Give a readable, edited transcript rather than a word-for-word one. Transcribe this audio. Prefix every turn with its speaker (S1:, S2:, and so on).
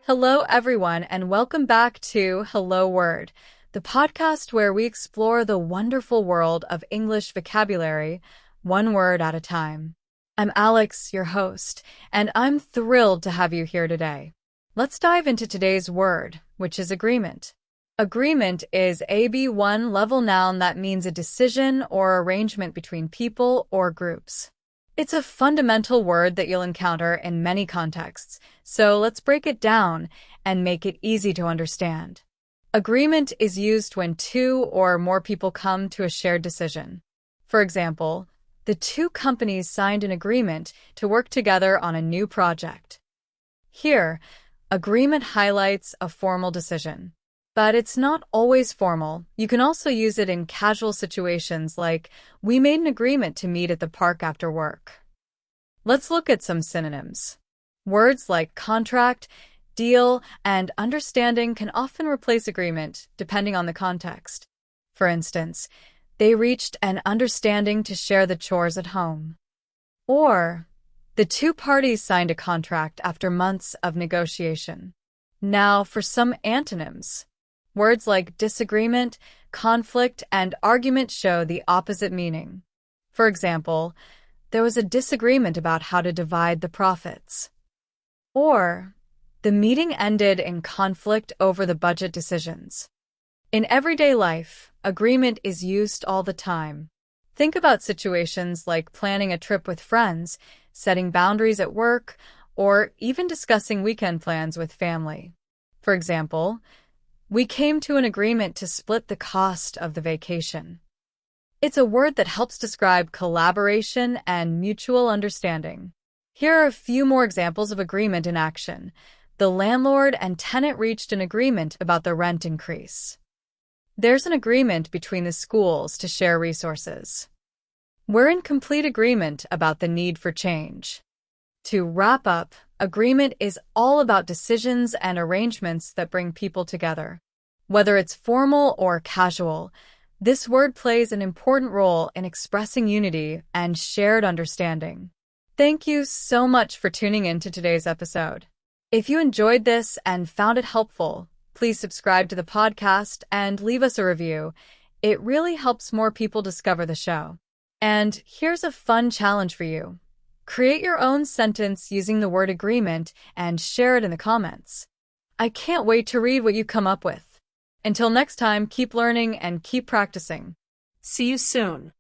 S1: Hello, everyone, and welcome back to Hello Word, the podcast where we explore the wonderful world of English vocabulary, one word at a time. I'm Alex, your host, and I'm thrilled to have you here today. Let's dive into today's word, which is agreement. Agreement is a B1 level noun that means a decision or arrangement between people or groups. It's a fundamental word that you'll encounter in many contexts, so let's break it down and make it easy to understand. Agreement is used when two or more people come to a shared decision. For example, the two companies signed an agreement to work together on a new project. Here, agreement highlights a formal decision. But it's not always formal. You can also use it in casual situations like, we made an agreement to meet at the park after work. Let's look at some synonyms. Words like contract, deal, and understanding can often replace agreement, depending on the context. For instance, they reached an understanding to share the chores at home. Or, the two parties signed a contract after months of negotiation. Now for some antonyms. Words like disagreement, conflict, and argument show the opposite meaning. For example, there was a disagreement about how to divide the profits. Or, the meeting ended in conflict over the budget decisions. In everyday life, agreement is used all the time. Think about situations like planning a trip with friends, setting boundaries at work, or even discussing weekend plans with family. For example, we came to an agreement to split the cost of the vacation. It's a word that helps describe collaboration and mutual understanding. Here are a few more examples of agreement in action. The landlord and tenant reached an agreement about the rent increase. There's an agreement between the schools to share resources. We're in complete agreement about the need for change. To wrap up, agreement is all about decisions and arrangements that bring people together. Whether it's formal or casual, this word plays an important role in expressing unity and shared understanding. Thank you so much for tuning in to today's episode. If you enjoyed this and found it helpful, please subscribe to the podcast and leave us a review. It really helps more people discover the show. And here's a fun challenge for you. Create your own sentence using the word agreement and share it in the comments. I can't wait to read what you come up with. Until next time, keep learning and keep practicing.
S2: See you soon.